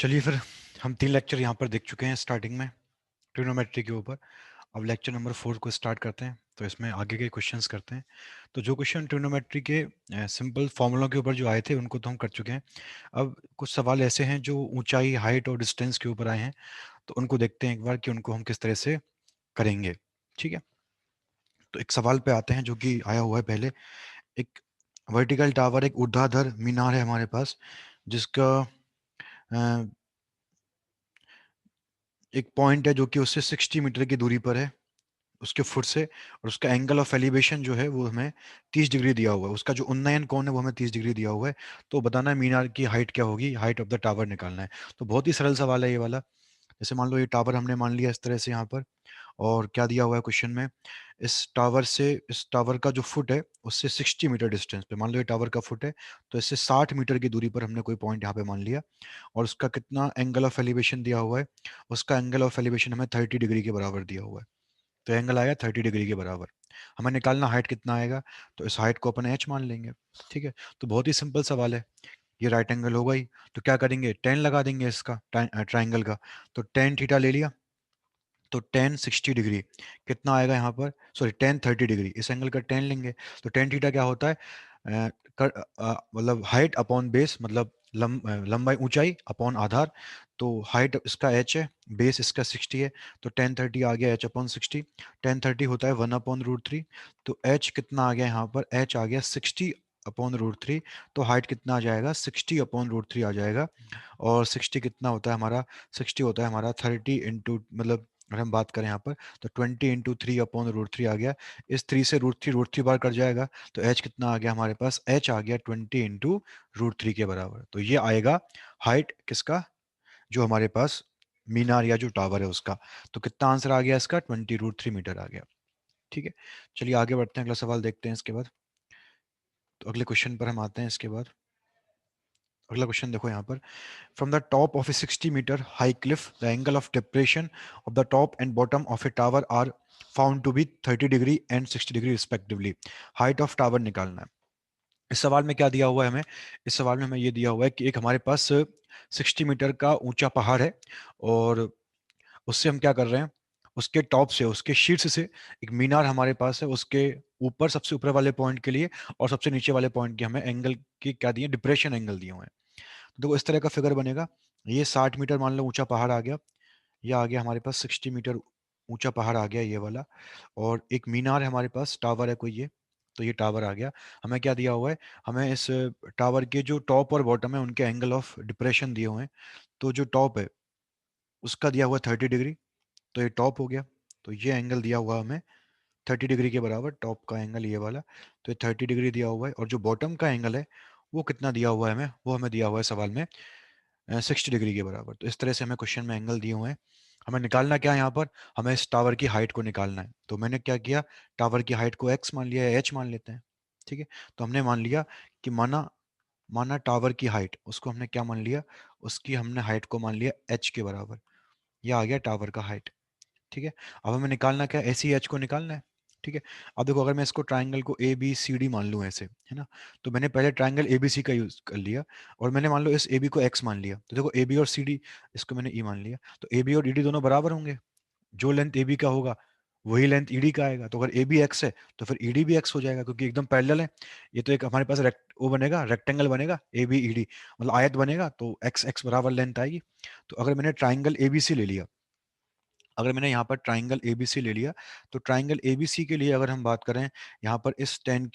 चलिए फिर हम 3 लेक्चर यहाँ पर देख चुके हैं स्टार्टिंग में ट्रिग्नोमेट्री के ऊपर। अब लेक्चर नंबर 4 को स्टार्ट करते हैं, तो इसमें आगे के क्वेश्चंस करते हैं। तो जो क्वेश्चन ट्रिग्नोमेट्री के सिंपल फॉर्मूलों के ऊपर जो आए थे उनको तो हम कर चुके हैं। अब कुछ सवाल ऐसे हैं जो ऊंचाई, हाइट और डिस्टेंस के ऊपर आए हैं, तो उनको देखते हैं एक बार कि उनको हम किस तरह से करेंगे। ठीक है, तो एक सवाल पे आते हैं जो कि आया हुआ है पहले। एक वर्टिकल टावर, एक ऊर्ध्वाधर मीनार है हमारे पास, जिसका अ, एक पॉइंट है जो कि उससे 60 मीटर की दूरी पर है, उसके फुट से। और उसका एंगल ऑफ एलिवेशन जो है वो हमें 30 डिग्री दिया हुआ है। उसका जो उन्नयन कोण है वो हमें 30 डिग्री दिया हुआ है। तो बताना है मीनार की हाइट क्या होगी, हाइट ऑफ द टावर निकालना है। तो बहुत ही सरल सवाल है ये वाला। जैसे मान लो ये टावर हमने मान लिया इस तरह से यहाँ पर, और क्या दिया हुआ है क्वेश्चन में, इस टावर का जो फुट है उससे 60 मीटर डिस्टेंस पे, मान लो ये टावर का फुट है, तो इससे 60 मीटर की दूरी पर हमने कोई पॉइंट यहाँ पे मान लिया। और उसका कितना एंगल ऑफ एलिवेशन दिया हुआ है, उसका एंगल ऑफ एलिवेशन हमें 30 डिग्री के बराबर दिया हुआ है। तो एंगल आएगा 30 डिग्री के बराबर। हमें निकालना हाइट कितना आएगा, तो इस हाइट को अपन एच मान लेंगे। ठीक है, तो बहुत ही सिंपल सवाल है। ये राइट एंगल होगा ही, तो क्या करेंगे, टेन लगा देंगे इसका, ट्राइंगल का। तो टेन थीटा ले लिया, तो टेन 60 डिग्री कितना आएगा यहाँ पर, सॉरी टेन 30 डिग्री, इस एंगल का टेन लेंगे। तो टेन थीटा क्या होता है, मतलब हाइट अपॉन बेस, मतलब लंबाई ऊंचाई अपॉन आधार। तो हाइट इसका एच है, बेस इसका 60 है, तो टेन 30 आ गया एच अपॉन 60। टेन 30 होता है 1/√3। तो एच कितना आ गया यहाँ पर, एच आ गया 60/√3। तो हाइट कितना आ जाएगा, 60/√3 आ जाएगा। और 60 कितना होता है हमारा, 60 होता है हमारा 30 इंटू, मतलब अगर हम बात करें यहाँ पर, तो 20 × 3/√3 आ गया। इस 3 से √3 बार कट जाएगा, तो एच कितना आ गया हमारे पास, एच आ गया 20 × √3 के बराबर। तो ये आएगा हाइट किसका, जो हमारे पास मीनार या जो टावर है उसका। तो कितना आंसर आ गया इसका, 20 √3 मीटर आ गया। ठीक है, चलिए आगे बढ़ते हैं, अगला सवाल देखते हैं इसके बाद। तो अगले क्वेश्चन पर हम आते हैं इसके बाद। अगला क्वेश्चन देखो यहाँ पर, from the top of a 60 meter high cliff, the angle of depression of the top and bottom of a tower are found to be 30 degree and 60 degree respectively. Height of tower निकालना है। इस सवाल में क्या दिया हुआ है हमें, इस सवाल में हमें ये दिया हुआ है कि एक हमारे पास 60 मीटर का ऊंचा पहाड़ है, और उससे हम क्या कर रहे हैं, उसके टॉप से, उसके शीर्ष से एक मीनार हमारे पास है, उसके ऊपर सबसे ऊपर वाले पॉइंट के लिए और सबसे नीचे वाले पॉइंट के हमें एंगल की क्या दिए, डिप्रेशन एंगल दिए हुए हैं। देखो इस तरह का फिगर बनेगा। ये 60 मीटर मान लो ऊंचा पहाड़ आ गया, ये आ गया हमारे पास 60 मीटर ऊंचा पहाड़ आ गया ये वाला। और एक मीनार है हमारे पास, टावर है कोई ये, तो ये टावर आ गया। हमें क्या दिया हुआ है, हमें इस टावर के जो टॉप और बॉटम है उनके एंगल ऑफ डिप्रेशन दिए हुए हैं। तो जो टॉप है उसका दिया हुआ है 30 डिग्री, तो ये टॉप हो गया। तो ये एंगल दिया हुआ है हमें 30 डिग्री के बराबर, टॉप का एंगल ये वाला। तो ये 30 डिग्री दिया हुआ है, और जो बॉटम का एंगल है वो कितना दिया हुआ है हमें, वो हमें दिया हुआ है सवाल में 60 डिग्री के बराबर। तो इस तरह से हमें क्वेश्चन में एंगल दिए हुए हैं। हमें निकालना क्या है यहाँ पर, हमें इस टावर की हाइट को निकालना है। तो मैंने क्या किया, टावर की हाइट को एक्स मान लिया, एच मान लेते हैं। ठीक है, तो हमने मान लिया कि माना माना टावर की हाइट, उसको हमने क्या मान लिया, उसकी हमने हाइट को मान लिया एच के बराबर। यह आ गया टावर का हाइट। ठीक है, अब हमें निकालना क्या है, ऐसी एच को निकालना है। ठीक है, अब देखो अगर मैं इसको ट्राइंगल को ए बी सी डी मान लूँ ऐसे, है ना, तो मैंने पहले ट्राइंगल ए बी सी का यूज कर लिया, और मैंने मान लो इस ए बी को एक्स मान लिया। तो देखो ए बी और सी डी, इसको मैंने ई मान लिया, तो ए बी और ई डी दोनों बराबर होंगे। जो लेंथ ए बी का होगा वही लेंथ ई डी का आएगा। तो अगर ए बी एक्स है तो फिर ई डी भी एक्स हो जाएगा, क्योंकि एकदम पैरेलल है। ये तो एक हमारे पास वो बनेगा, रेक्टेंगल बनेगा, ए बी ई डी मतलब आयत बनेगा, तो एक्स एक्स बराबर लेंथ आएगी। तो अगर मैंने ट्राइंगल ए बी सी ले लिया, अगर मैंने यहाँ पर ट्राइंगल एबीसी ले लिया, तो ट्राइंगल एबीसी के लिए अगर हम बात करें यहाँ पर इस टेन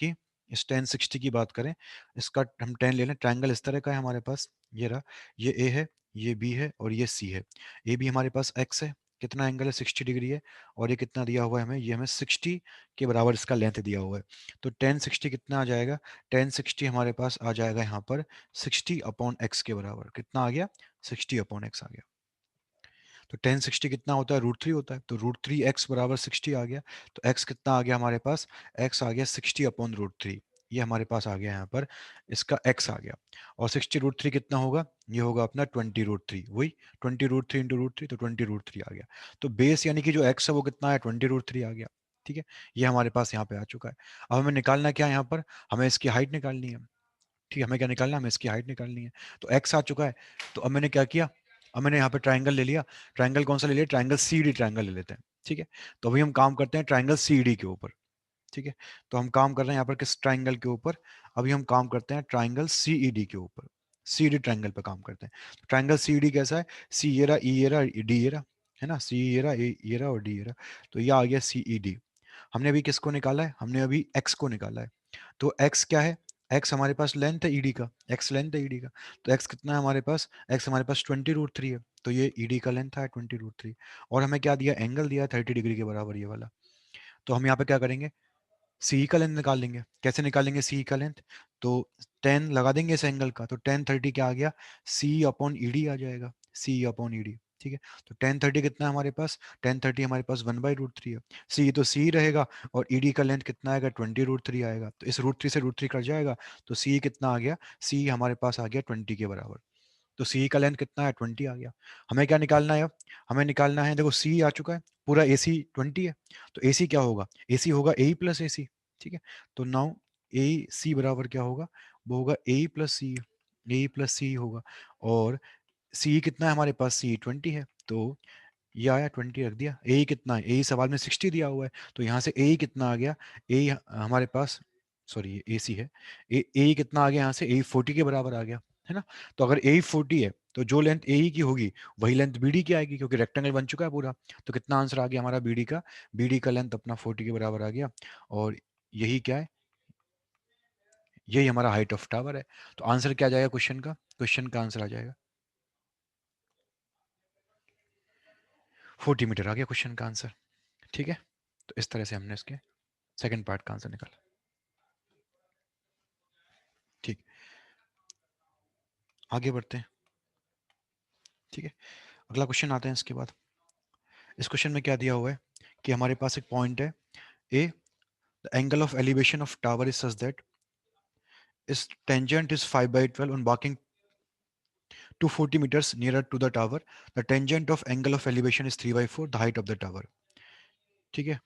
60 की बात करें, इसका हम टेन ले लें। ट्राइंगल इस तरह का है हमारे पास, ये रहा, ये ए है, ये बी है और ये सी है। ए बी हमारे पास एक्स है, कितना एंगल है, 60 डिग्री है। और ये कितना दिया हुआ है हमें, ये हमें 60 के बराबर इसका लेंथ दिया हुआ है। तो टेन 60 कितना आ जाएगा, टेन 60 हमारे पास आ जाएगा यहाँ पर 60/x के बराबर। कितना आ गया, 60/x आ गया। तो टेन 60 कितना होता है, √3 होता है। तो √3x बराबर 60 आ गया। तो x कितना आ गया हमारे पास, x आ गया 60/√3। ये हमारे पास आ गया यहाँ पर, इसका x आ गया। और 60 √3 कितना होगा, ये होगा अपना 20 √3, वही 20 √3 इंटू √3, तो 20 √3 आ गया। तो बेस यानी कि जो x है वो कितना है, 20 √3 आ गया। ठीक है, ये हमारे पास यहाँ पे आ चुका है। अब हमें निकालना क्या है यहाँ पर, हमें इसकी हाइट निकालनी है। ठीक है, हमें क्या निकालना है, हमें इसकी हाइट निकालनी है। तो x आ चुका है, तो अब मैंने क्या किया, अब मैंने यहाँ पे ट्राइंगल ले लिया, ट्राइंगल कौन सा ले लिया, ट्राइंगल सी डी ट्राइंगल ले लेते हैं, ठीक है। तो अभी हम काम करते हैं ट्राइंगल सी डी के ऊपर, ठीक है। तो हम काम कर रहे हैं यहाँ पर किस ट्राइंगल के ऊपर, अभी हम काम करते हैं ट्राइंगल सीईडी के ऊपर, सी डी ट्राइंगल पे काम करते हैं। ट्राइंगल सी डी कैसा है, सी ये रहा, ई ये रहा, डी ये रहा, है ना, सी ये रहा, ए ये रहा और डी ये रहा। तो ये आ गया सीईडी। हमने अभी किसको निकाला है, हमने अभी एक्स को निकाला है। तो एक्स क्या है, एक्स हमारे पास लेंथ है ईडी का, एक्स लेंथ है ईडी का। तो एक्स कितना है हमारे पास, एक्स हमारे पास 20√3 है, तो ये ईडी का लेंथ है 20√3। और हमें क्या दिया, एंगल दिया 30 डिग्री के बराबर ये वाला। तो हम यहाँ पे क्या करेंगे, सी का लेंथ निकाल लेंगे। कैसे निकालेंगे सी का लेंथ, तो 10 लगा देंगे इस एंगल का, तो 1030 क्या आ गया, सी अपॉन ईडी आ जाएगा, सी अपॉन ईडी, ठीक है। तो 1030 कितना है हमारे पास, 1030 हमारे पास 1/√3 है। सी तो सी रहेगा, और ईडी का लेंथ कितना आएगा, 20√3 आएगा। तो इस √3 से √3 कट जाएगा, तो सी कितना आ गया, सी हमारे पास आ गया 20 के बराबर। तो सी का लेंथ कितना है, 20 आ गया। हमें क्या निकालना है अब, हमें निकालना है, देखो सी आ चुका है, पूरा ए सी 20 है। तो ए सी क्या होगा, ए सी होगा ए प्लस ए सी, ठीक है। तो नाउ ए सी बराबर क्या होगा, वो होगा ए प्लस सी, ए प्लस सी होगा। और सी कितना है हमारे पास, सी 20 है, तो ये आया 20 रख दिया। ए कितना है, ए सवाल में 60 दिया हुआ है, तो यहाँ से ए कितना आ गया, ए हमारे पास, सॉरी ये ए सी है, ए कितना आ गया यहाँ से, ए 40 के बराबर आ गया, है ना। तो अगर ए 40 है, तो जो लेंथ ए की होगी वही लेंथ बी डी की आएगी, क्योंकि रेक्टेंगल बन चुका है पूरा। तो कितना आंसर आ गया हमारा बी डी का, बी डी का लेंथ अपना 40 के बराबर आ गया। और यही क्या है, यही हमारा हाइट ऑफ टावर है। तो आंसर क्या आ जाएगा क्वेश्चन का, क्वेश्चन का आंसर आ जाएगा 40 मीटर आ गया क्वेश्चन का आंसर, ठीक है। तो इस तरह से हमने इसके सेकंड पार्ट का आंसर निकाला, ठीक। आगे बढ़ते हैं, ठीक है। अगला क्वेश्चन आते हैं इसके बाद। इस क्वेश्चन में क्या दिया हुआ है कि हमारे पास एक पॉइंट है A, the angle of elevation of tower is such that is tangent is 5/12 on walking 240 meters nearer to the tower, the tangent of angle of elevation is 3/4 the height of the tower, ठीक है।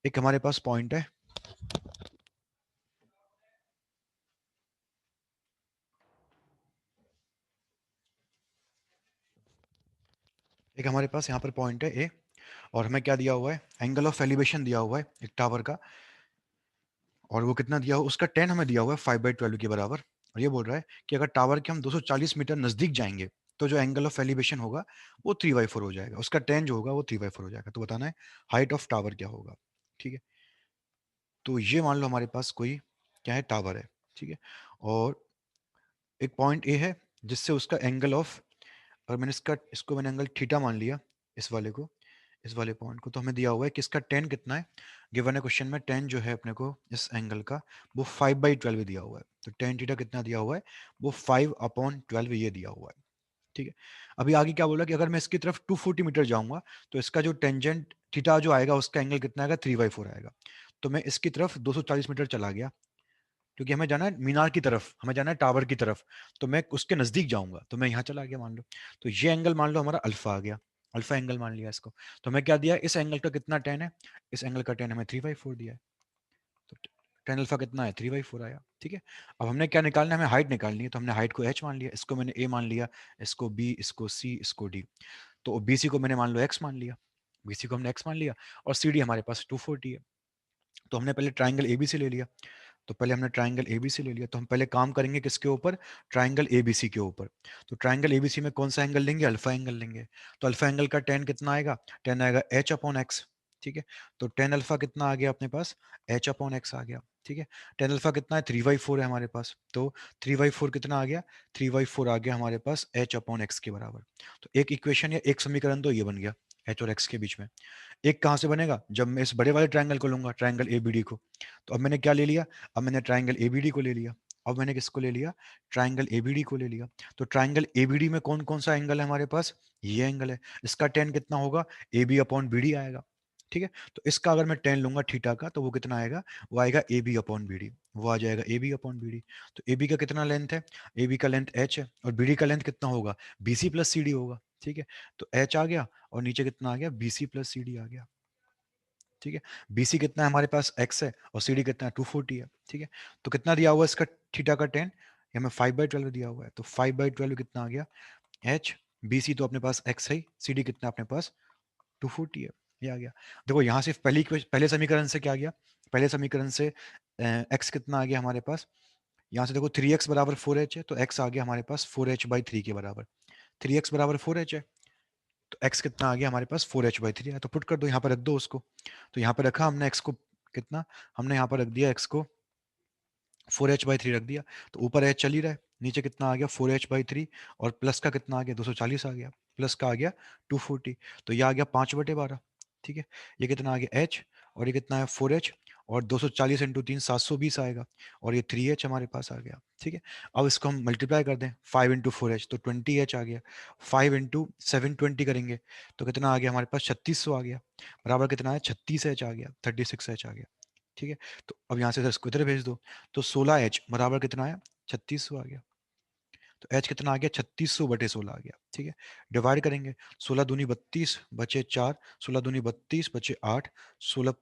एक हमारे पास point है, एक हमारे पास यहाँ पर point है ए, और हमें क्या दिया हुआ है, एंगल ऑफ एलिवेशन दिया हुआ है एक टावर का, और वो कितना दिया हुआ, उसका 10 हमें दिया हुआ है 5/12 के बराबर। और ये बोल रहा है कि अगर टावर के हम 240 मीटर नजदीक जाएंगे, तो जो एंगल ऑफ एलिवेशन होगा वो 3/4 हो जाएगा, उसका 10 जो होगा वो 3/4 हो जाएगा। तो बताना है हाइट ऑफ टावर क्या होगा, ठीक है। तो ये मान लो हमारे पास कोई क्या है, टावर है, ठीक है। और एक पॉइंट ए है जिससे उसका एंगल ऑफ, और मैंने इसको मैंने एंगल थीटा मान लिया, इस वाले को, इस वाले पॉइंट को। तो हमें दिया हुआ है कि इसका 10 कितना है, गिवन है क्वेश्चन में 10 जो है अपने को इस एंगल का, वो 5/12 दिया हुआ है। तो टेन थीटा कितना दिया हुआ है, वो 5/12 ये दिया हुआ है, ठीक है। अभी आगे क्या बोला कि अगर मैं इसकी तरफ 240 मीटर जाऊंगा, तो इसका जो टेंजेंट थीटा जो आएगा उसका एंगल कितना आएगा, 3/4 आएगा। तो मैं इसकी तरफ 240 मीटर चला गया, क्योंकि हमें जाना है मीनार की तरफ, हमें जाना है टावर की तरफ। तो मैं उसके नजदीक जाऊंगा, तो मैं यहाँ चला गया मान लो। तो ये एंगल मान लो हमारा अल्फा आ गया, अल्फा एंगल मान लिया इसको। तो हमें क्या दिया, इस एंगल का कितना 10 है, इस एंगल का 10 हमें 3/4 दिया है। तो 10 अल्फा कितना है, 3/4 आया, ठीक है। अब हमने क्या निकालना है, हमें हाइट निकालनी है। तो हमने हाइट को एच मान लिया, इसको मैंने ए मान लिया, इसको बी, इसको सी, इसको डी। तो बीसी को मैंने मान लो एक्स मान लिया, बीसी को हमने एक्स मान लिया। और सी डी हमारे पास 240 है। तो हमने पहले ट्राइंगल एबीसी ले लिया, तो पहले हमने ट्राइंगल एबीसी ले लिया। तो हम पहले काम करेंगे किसके ऊपर, ट्राइंगल एबीसी के ऊपर। तो ट्राइंगल एबीसी में कौन सा एंगल लेंगे, अल्फा एंगल लेंगे। तो अल्फा एंगल का 10 कितना आएगा, 10 आएगा एच अपॉन एक्स, ठीक है। तो 10 अल्फा कितना आ गया अपने पास, एच अपॉन एक्स आ गया, ठीक है। 10 अल्फा कितना है, 3/4 है हमारे पास। तो 3/4 कितना आ गया, 3/4 आ गया हमारे पास एच अपॉन एक्स के बराबर। तो एक इक्वेशन या एक समीकरण तो ये बन गया एच और एक्स के बीच में। एक कहाँ से बनेगा, जब मैं इस बड़े वाले ट्राइंगल को लूंगा, ट्राइंगल एबीडी को। तो अब मैंने क्या ले लिया, अब मैंने ट्राइंगल एबीडी को ले लिया। अब मैंने किसको ले लिया, ट्राइंगल एबीडी को ले लिया। तो ट्राइंगल एबीडी में कौन कौन सा एंगल है हमारे पास, ये एंगल है। इसका 10 कितना होगा, A B upon B D आएगा, ठीक है। तो इसका अगर मैं 10 लूंगा थीटा का, तो वो कितना आएगा, वो आएगा A B upon B D, वो आ जाएगा A B upon B D. तो ए बी का कितना लेंथ है, ए बी का लेंथ एच है, और बी डी का लेंथ कितना होगा, B C plus C D होगा, ठीक है। तो एच आ गया, और नीचे कितना आ गया, B C plus C D आ गया, ठीक है। बीसी कितना है हमारे पास, एक्स है, और सीडी कितना है, 240 है, ठीक है। तो कितना दिया हुआ है इसका थीटा का 10, हमें 5/12 दिया हुआ है। तो 5/12 कितना आ गया, एच BC तो अपने पास x है, CD कितना अपने पास 240 है। ये आ गया। देखो यहाँ से पहले समीकरण से क्या आ गया, पहले समीकरण से x कितना आ गया हमारे पास, यहाँ से देखो 3x बराबर 4h है, तो x आ गया हमारे पास 4h/3 के बराबर। 3x बराबर 4h है, तो x कितना आ गया हमारे पास 4h/3 है, तो पुट कर दो यहाँ पर, रख दो उसको। तो यहाँ पर रखा हमने x को कितना, हमने यहाँ पर रख दिया x को 4h/3 रख दिया, तो ऊपर h चल ही रहा है, नीचे कितना आ गया 4h/3, और प्लस का कितना आ गया 240 आ गया, प्लस का आ गया 240, तो ये आ गया 5/12। ठीक है, ये कितना आ गया h, और ये कितना है 4h, और 240 इंटू 3 720 आएगा, और ये 3h हमारे पास आ गया। ठीक है, अब इसको हम मल्टीप्लाई कर दें, 5 इंटू 4h तो 20h आ गया, 5 इंटू 720 करेंगे तो कितना आ गया हमारे पास 3600 आ गया, बराबर कितना है 36h आ गया, 36h आ गया। ठीक है, तो अब यहाँ से इसको इधर भेज दो, तो 16h बराबर कितना आया 3600 आ गया, तो h कितना आ गया 3600/16 आ गया। ठीक है, डिवाइड करेंगे, 16 दूनी 32 बचे 4, 16 दूनी 32 बचे 8, 16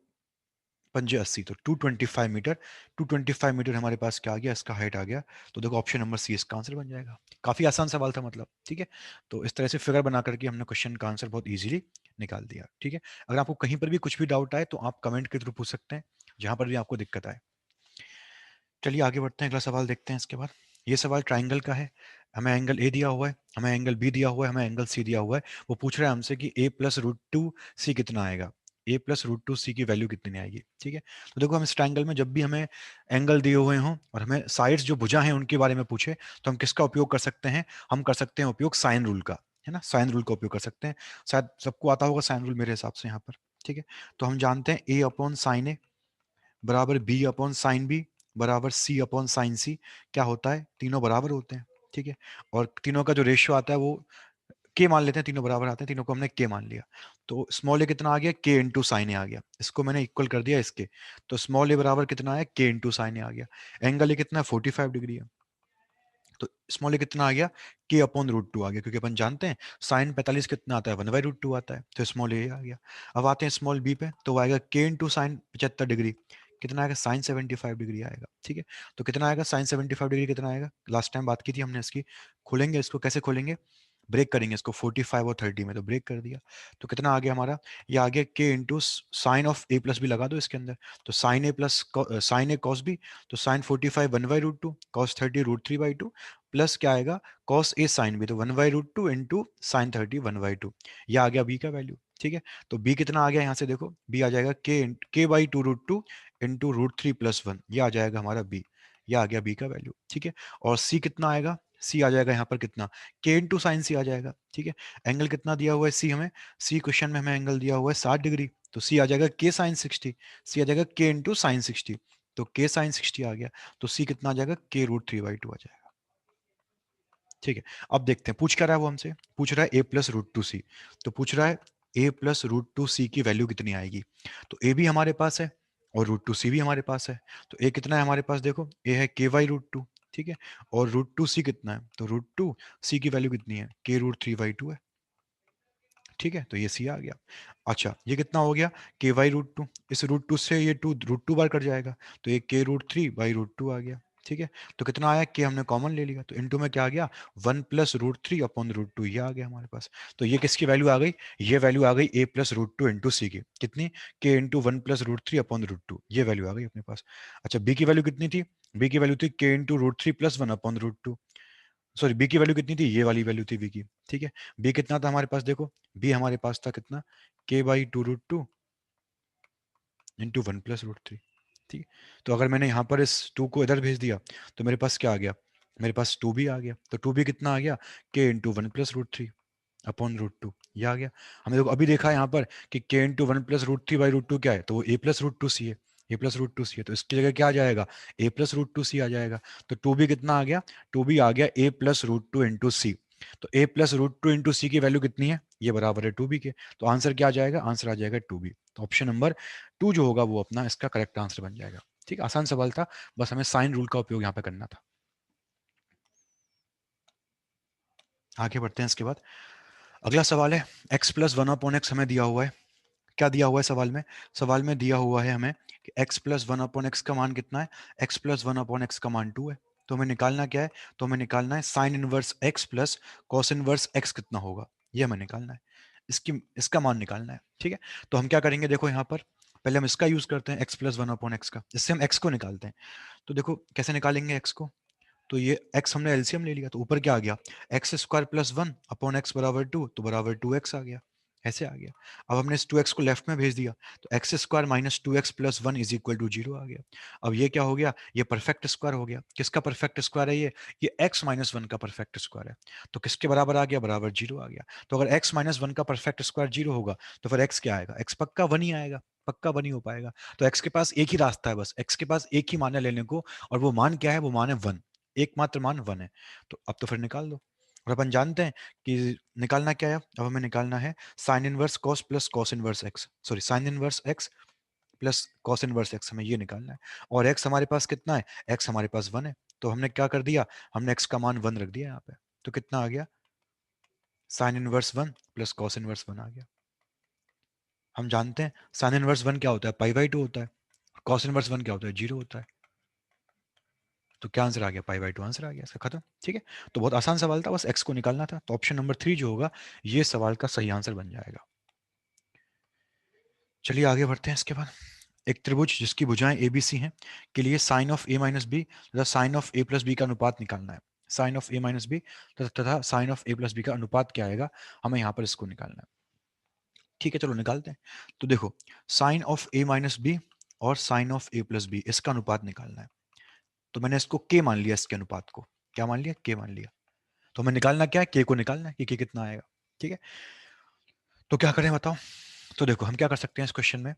पंजे 80, तो 225 मीटर, 225 मीटर हमारे पास क्या आ गया, इसका हाइट आ गया। तो देखो ऑप्शन नंबर सी इसका आंसर बन जाएगा। काफी आसान सवाल था मतलब। ठीक है, तो इस तरह से फिगर बना करके हमने क्वेश्चन का आंसर बहुत इजीली निकाल दिया। ठीक है, अगर आपको कहीं पर भी कुछ भी डाउट आए तो आप कमेंट के थ्रू पूछ सकते हैं, जहां पर भी आपको दिक्कत आए। चलिए आगे बढ़ते हैं, अगला सवाल देखते हैं इसके बाद। ये सवाल ट्राइंगल का है, हमें एंगल ए दिया हुआ है, हमें एंगल बी दिया हुआ है, हमें एंगल सी दिया हुआ है। वो पूछ रहा है हमसे कि a प्लस रूट टू सी कितना आएगा, a प्लस रूट टू सी की वैल्यू कितनी आएगी। ठीक है, तो देखो हम इस ट्राइंगल में जब भी हमें एंगल दिए हुए हों और हमें साइड्स जो भुजा हैं उनके बारे में पूछे, तो हम किसका उपयोग कर सकते हैं, हम कर सकते हैं उपयोग साइन रूल का, है ना, साइन रूल का उपयोग कर सकते हैं। शायद सबको आता होगा साइन रूल मेरे हिसाब से यहाँ पर। ठीक है, तो हम जानते हैं a/sin a बराबर b/sin b बराबर c/sin c। क्या होता है, तीनों बराबर होते हैं। ठीक है, और तीनों का जो रेशियो आता है वो के मान लेते हैं, तीनों बराबर आते हैं, तीनों को हमने के मान लिया। तो स्मॉल ए कितना आ गया, के इंटू साइन ए आ गया, इसको मैंने इक्वल कर दिया इसके, तो स्मॉल ए बराबर कितना है, के इंटू साइन ए आ गया। एंगल ए कितना है 45 डिग्री है, तो स्मॉल ए कितना आ गया, k/√2 आ गया, क्योंकि अपन जानते हैं साइन 45 कितना आता है 1/√2 आता है, तो स्मॉल ए आ गया। अब आते हैं स्मॉल बी पे, तो वो आएगा k इंटू साइन 75 डिग्री, कितना आएगा साइन 75 डिग्री आएगा। ठीक है, तो कितना आएगा साइन 75 डिग्री, कितना आएगा, लास्ट टाइम बात की थी हमने इसकी। खोलेंगे इसको, कैसे खोलेंगे, ब्रेक करेंगे इसको 45 और 30 में, तो ब्रेक कर दिया, तो कितना आ गया हमारा, ये आ गया K into sine of A plus B लगा दो इसके अंदर, तो sine A plus sine A cos B, तो साइन 45 1/√2, कॉस 30 √3/2, प्लस क्या आएगा कॉस ए साइन बी, तो 1/√2 इंटू साइन 30 1/2, ये आ गया बी का वैल्यू। ठीक है, तो बी कितना आ गया, यहाँ से देखो बी आ जाएगा k/2√2 इंटू √3+1, ये आ जाएगा हमारा बी, ये आ गया बी का वैल्यू। ठीक है, और सी कितना आएगा, सी आ जाएगा यहाँ पर कितना, के इंटू साइन सी आ जाएगा। ठीक है, एंगल कितना दिया हुआ है सी हमें, सी क्वेश्चन में हमें एंगल दिया हुआ है 60 डिग्री, तो सी आ जाएगा के साइन 60, सी आ जाएगा के इंटू साइन 60, तो के साइन 60 आ गया, तो सी कितना आ जाएगा k√3/2 आ जाएगा। ठीक है, अब देखते हैं पूछ क्या रहा है वो हमसे, पूछ रहा है a+√2c, तो पूछ रहा है a+√2c की वैल्यू कितनी आएगी। तो a भी हमारे पास है और √2c भी हमारे पास है, तो a कितना है हमारे पास, देखो a है k/√2, ठीक है, और √2c कितना है, तो √2c की वैल्यू कितनी है, k√3/2 है। ठीक है, तो ये सी आ गया। अच्छा ये कितना हो गया, k/√2, इस √2 से ये √2 बार कट जाएगा, तो ये k√3/√2 आ गया। ठीक है, तो कितना आया, के हमने कॉमन ले लिया, तो इनटू में क्या आ गया 1+√3/√2, ये आ गया हमारे पास। तो ये किसकी वैल्यू आ गई, ये वैल्यू आ गई a+√2 इंटू सी की, कितनी, के इंटू 1+√3/√2, ये वैल्यू आ गई अपने पास। अच्छा बी की वैल्यू कितनी थी, बी की वैल्यू थी के इंटू √3+1/√2, सॉरी बी की वैल्यू कितनी थी, ये वाली वैल्यू थी बी की। ठीक है, बी कितना था हमारे पास, देखो बी हमारे पास था कितना, k/2√2 इंटू 1+√3। ठीक है, तो अगर मैंने यहाँ पर इस 2 को इधर भेज दिया तो मेरे पास क्या आ गया, मेरे पास 2 भी आ गया, तो 2 भी कितना आ गया, k इंटू 1+√3/√2, ये आ गया। हमने देखो अभी देखा यहाँ पर कि k इंटू 1+√3/√2 क्या है, तो वो a+√2c है, a+√2c है, तो इसकी जगह क्या आ जाएगा, a+√2c आ जाएगा। तो 2 भी कितना आ गया, 2 भी आ गया a+√2 इंटू सी, तो a+√2 इंटू सी की वैल्यू कितनी है, ये बराबर है 2b के, तो आंसर क्या आ जाएगा, आंसर आ जाएगा 2b। तो ऑप्शन नंबर 2 जो होगा वो अपना इसका करेक्ट आंसर बन जाएगा। ठीक, आसान सवाल था, बस हमें साइन रूल का उपयोग यहाँ पे करना था। आगे बढ़ते हैं इसके बाद, अगला सवाल है x+1/x हमें दिया हुआ है। क्या दिया हुआ है सवाल में, सवाल में दिया हुआ है हमें कि x+1/x का मान कितना है, x+1/x का मान 2 है। तो हमें निकालना क्या है, तो हमें निकालना है sine inverse x plus cos inverse x कितना होगा, ये हमें निकालना है, इसका मान निकालना है। ठीक है, तो हम क्या करेंगे, देखो यहाँ पर पहले हम इसका यूज करते हैं x plus one upon x का, इससे हम एक्स को निकालते हैं। तो देखो कैसे निकालेंगे एक्स को, तो ये x हमने एलसीएम ले लिया, तो ऊपर क्या आ गया, x square plus one upon x बराबर टू, तो बराबर टू एक्स आ गया, ऐसे आ गया। अब हमने इस टू एक्स को लेफ्ट में भेज दिया, तो x square minus two x plus one is equal to zero आ गया। अब ये क्या हो गया, ये परफेक्ट स्क्वायर हो गया। किसका परफेक्ट स्क्वायर है ये एक्स माइनस वन का परफेक्ट स्क्वायर है। तो किसके बराबर आ गया, बराबर जीरो आ गया। तो अगर एक्स माइनस वन का परफेक्ट स्क्वायर जीरो होगा, तो फिर एक्स क्या आएगा, एक्स पक्का वन ही आएगा, पक्का वन ही हो पाएगा। तो एक्स के पास एक ही रास्ता है, बस एक्स के पास एक ही मान है लेने को, और वो मान क्या है, वो मान है वन, एकमात्र मान वन है। तो अब तो फिर निकाल दो। और अपन जानते हैं कि निकालना क्या है, अब हमें निकालना है sine inverse cos plus cos inverse x, sorry sine inverse x plus cos inverse x, हमें ये निकालना है। और एक्स हमारे पास कितना है, एक्स हमारे पास वन है, तो हमने क्या कर दिया, हमने एक्स का मान वन रख दिया यहाँ पे। तो कितना आ गया, sine inverse one plus cos inverse one आ गया। हम जानते हैं साइन इनवर्स वन क्या होता है, पाई बाई टू होता है, कॉस इनवर्स वन क्या होता है, जीरो होता है। तो क्या आंसर आ गया, पाई बाई टू आंसर आ गया, इसका खत्म। ठीक है, तो बहुत आसान सवाल था, बस एक्स को निकालना था। तो ऑप्शन नंबर थ्री जो होगा, ये सवाल का सही आंसर बन जाएगा। चलिए आगे बढ़ते हैं। इसके बाद एक त्रिभुज जिसकी भुजाएं ए बी सी हैं के लिए sine of A minus B तथा sine of A plus B का अनुपात निकालना है। Sine of A minus B तथा sine of A plus B का अनुपात क्या आएगा, हमें यहाँ पर इसको निकालना है। ठीक है, चलो निकालते हैं। तो देखो sine of A minus B और sine of A plus B, इसका अनुपात निकालना है। तो मैंने इसको के मान लिया, इसके अनुपात को क्या मान लिया, के मान लिया। तो हमें निकालना क्या है, के को निकालना है कि के कितना आएगा। ठीक है, तो क्या करें बताओ। तो देखो हम क्या कर सकते हैं इस क्वेश्चन में,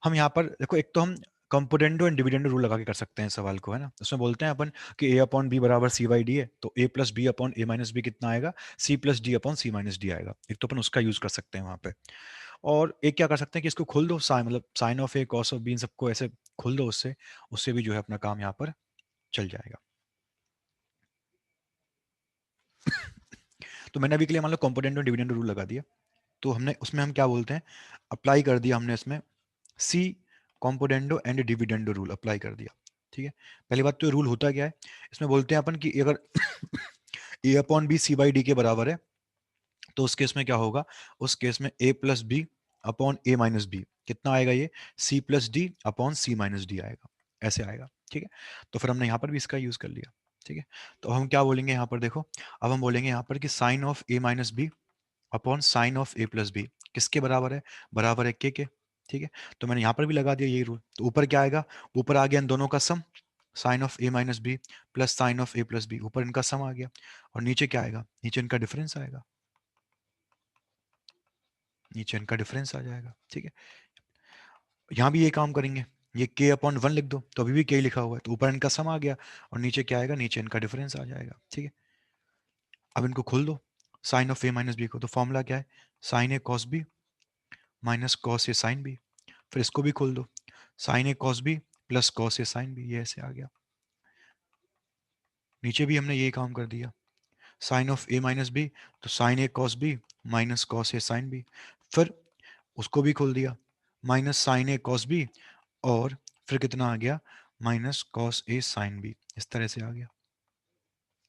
हम यहाँ पर देखो एक तो हम कंपोनेंडो एंड डिविडेंडो रूल लगा के कर सकते हैं सवाल को, है ना। उसमें बोलते हैं अपन कि ए अपॉन बी बराबर सी बाई डी है, तो ए प्लस बी अपॉन ए माइनस बी कितना आएगा, सी प्लस डी अपॉन सी माइनस डी आएगा। एक तो अपन उसका यूज कर सकते हैं वहां पे। और एक क्या कर सकते हैं कि इसको खोल दो, साइन मतलब sine of A cos of B, इन सबको ऐसे खोल दो, उससे उससे भी जो है अपना काम यहाँ पर चल जाएगा। तो मैंने अभी के लिए मान लो कंपोनेंट और डिविडेंड रूल लगा दिया, तो हमने उसमें हम क्या बोलते हैं, अप्लाई कर दिया हमने इसमें सी कॉम्पोडेंडो एंड डिविडेंडो रूल अप्लाई कर दिया। ठीक है, पहली बात तो ये रूल होता क्या है, इसमें बोलते हैं अपन कि अगर A upon B C by D के बराबर है, तो उस केस में क्या होगा, उस केस में ए प्लस बी अपॉन ए माइनस बी कितना आएगा, ये सी प्लस डी अपॉन सी माइनस डी आएगा, ऐसे आएगा। ठीक है, तो फिर हमने यहाँ पर भी इसका यूज कर लिया। ठीक है, तो हम क्या बोलेंगे यहाँ पर, देखो अब हम बोलेंगे यहाँ पर कि sine of A minus B upon sine of A plus B किसके बराबर है, बराबर है के। ठीक है, तो मैंने यहाँ पर भी लगा दिया यही रूल। तो ऊपर क्या आएगा, ऊपर आ गया इन दोनों का sum, sine of A minus B plus sine of A plus B, ऊपर इनका सम आ गया। और नीचे क्या आएगा, नीचे इनका डिफरेंस आएगा, नीचे इनका डिफरेंस आ जाएगा। ठीक है, यहाँ भी ये काम करेंगे, ये के अपॉन वन लिख दो, तो अभी भी के लिखा हुआ है, तो ऊपर इनका सम आ गया, और नीचे क्या आएगा, नीचे इनका डिफरेंस आ जाएगा। ठीक है, अब इनको खोल दो, sine of A minus B को, तो फॉर्मूला क्या है, sine A cos B minus cos A sine B. फिर इसको भी खोल दो, sine A cos B plus cos A sine B, ये ऐसे आ गया। नीचे भी हमने ये काम कर दिया, sine of A minus B, तो sine A cos B minus cos A sine B. फिर उसको भी खोल दिया, minus sine A cos B, और फिर कितना आ गया, minus cos A sine B, इस तरह से आ गया।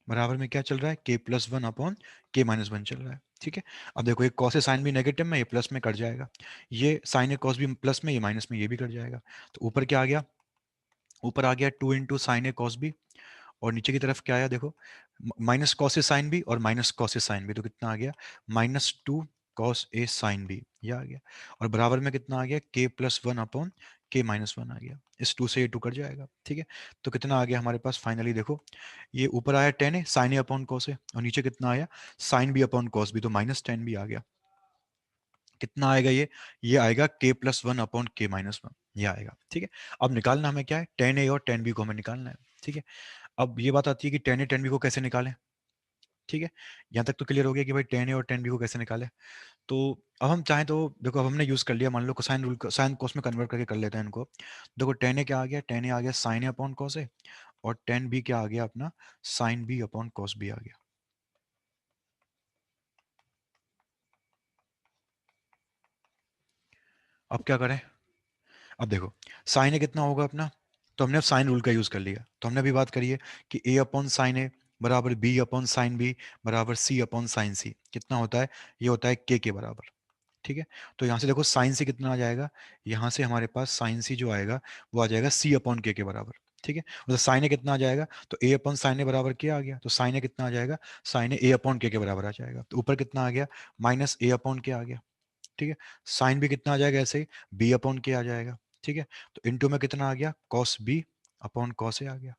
बराबर में क्या चल रहा है, के plus one upon K minus one चल रहा है। ठीक है, अब देखो एक कॉस ए साइन भी नेगेटिव में, ये प्लस में कट जाएगा, ये साइन ए कॉस भी प्लस में, ये माइनस में, ये भी कट जाएगा। तो ऊपर क्या आ गया, ऊपर आ गया two into sine A cos B, और नीचे की तरफ क्या आया देखो, minus cos A sine B और minus cos A sine B, तो कितना आ गया, minus two cos A sine B, ये आ गया। और बराबर में कितना आ गया, के plus one upon K minus one आ गया। इस टू से ये टू कट जाएगा। ठीक है, तो कितना आ गया हमारे पास फाइनली, देखो ये ऊपर आया tan A sine A upon cos A, और नीचे कितना आया, sine B upon cos B, तो माइनस टेन बी आ गया। कितना आएगा ये आएगा K plus one upon K minus one, ये आएगा। ठीक है, अब निकालना हमें क्या है, टेन ए और टेन बी को हमें निकालना है। ठीक है, अब ये बात आती है कि टेन ए टेन बी को कैसे निकालें। ठीक है, यहाँ तक तो क्लियर हो गया कि भाई टेन ए और टेन बी को कैसे निकालें। तो अब हम चाहें तो देखो, अब हमने यूज कर लिया, मान लो कोसाइन रूल, साइन कोस में कन्वर्ट करके कर लेते हैं इनको। देखो टेन ए क्या आ गया, टेन ए आ गया sine A upon cos A, और टेन बी क्या आ गया अपना, sine B upon cos B आ गया। अब क्या करें, अब देखो साइन ए कितना होगा अपना, तो हमने अब साइन रूल का यूज कर लिया। तो हमने अभी बात करी है कि ए अपॉन साइन ए बराबर बी अपॉन साइन बी बराबर सी अपॉन साइन सी कितना होता है, ये होता है के बराबर। ठीक है, तो यहाँ से देखो साइन सी कितना आ जाएगा, यहाँ से हमारे पास साइन सी जो आएगा वो आ जाएगा सी अपॉन के बराबर। ठीक है, मतलब साइन ए कितना आ जाएगा, तो ए अपॉन साइन ए बराबर क्या आ गया, तो साइन ए कितना आ जाएगा, साइन ए अपॉन के बराबर आ जाएगा। तो ऊपर कितना आ गया, माइनस ए अपॉन के आ गया। ठीक है, साइन भी कितना आ जाएगा ऐसे ही, बी अपॉन के आ जाएगा। ठीक है, तो इनटू में कितना आ गया, कॉस बी अपॉन कॉस ए आ गया।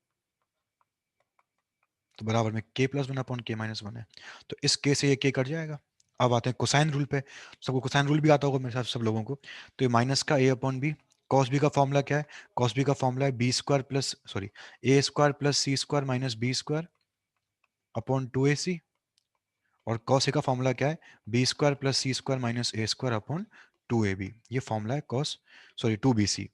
तो बराबर में के plus one upon K minus one है। तो इस के से ये के कट जाएगा। अब आते हैं कोसाइन रूल पे। सबको कोसाइन रूल भी आता होगा मेरे साथ सब लोगों को। तो ये माइनस का A upon B, cos B का फॉर्मूला क्या है, कॉस बी का फॉर्मूला है B square plus sorry A square plus C square minus B square upon two A C. और कॉस ए का फॉर्मूला क्या है, B square plus C square minus A square upon two A B. ये formula है cos sorry two B C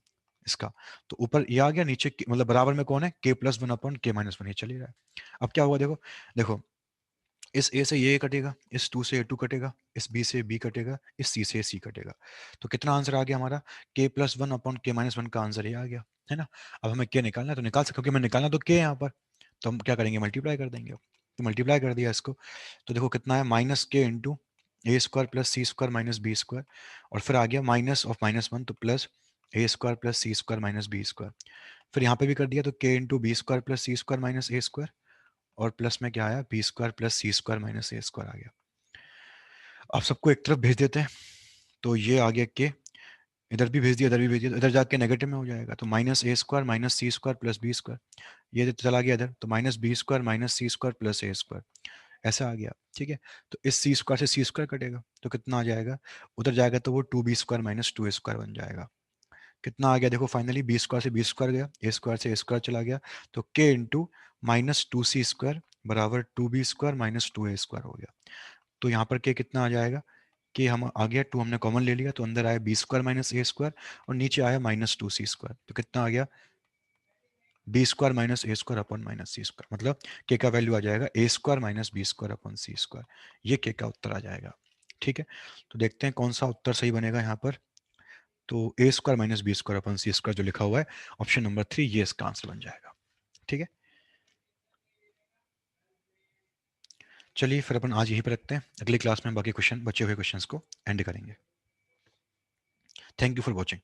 इसका। तो ऊपर ये आ गया, नीचे मतलब बराबर में कौन है, के plus one upon K minus one, ये चल ही रहा है। अब क्या हुआ देखो, देखो इस ए से ये कटेगा, इस टू से ए टू कटेगा, इस बी से बी कटेगा, इस सी से सी कटेगा। तो कितना आंसर आ गया हमारा, के plus one upon K minus one का आंसर ये आ गया, है ना। अब हमें के निकालना है तो निकाल सकते, क्योंकि हमें निकालना तो के यहाँ पर। तो हम क्या करेंगे, मल्टीप्लाई कर देंगे। तो मल्टीप्लाई कर दिया इसको, तो देखो कितना है, माइनस के इंटू ए square plus C square minus B square. और फिर आ गया माइनस ऑफ माइनस वन, तो प्लस ए square plus C square minus B square. फिर यहाँ पे भी कर दिया, तो K into B square plus C square minus A square. और प्लस में क्या आया, B square plus C square minus A square आ गया। अब सबको एक तरफ भेज देते हैं। तो ये आ गया के, इधर भी भेज दिया, इधर भी भेज दिया, तो इधर जाके नेगेटिव में हो जाएगा। तो minus A square minus C square plus B square, ये तो चला गया इधर, तो minus B square minus C square plus ए स्क्वायर ऐसा आ गया। ठीक है, तो इस सी स्क्वायर से सी स्क्वायर कटेगा तो कितना आ जाएगा, उधर जाएगा तो वो two B square minus two A square बन जाएगा। कितना आ गया देखो, फाइनली बी स्क्वायर से बी स्क्वायर गया, ए स्क्वायर से ए स्क्वायर चला गया। तो K into minus two C square बराबर two B square minus two A square हो गया। तो यहाँ पर के कितना आ जाएगा, कि हम आ गया टू हमने कॉमन ले लिया, तो अंदर आया B square minus A square और नीचे आया माइनस टू सी स्क्वायर। तो कितना आ गया, B square minus A square upon minus C square, मतलब के का वैल्यू आ जाएगा A square minus B square upon C square. ये के का उत्तर आ जाएगा। ठीक है, तो देखते हैं कौन सा उत्तर सही बनेगा यहाँ पर। तो A square minus B square upon C square जो लिखा हुआ है ऑप्शन नंबर 3, ये इसका आंसर बन जाएगा। ठीक है, चलिए फिर अपन आज यहीं पर रखते हैं, अगली क्लास में बाकी क्वेश्चन बचे हुए क्वेश्चंस को एंड करेंगे। Thank you for watching.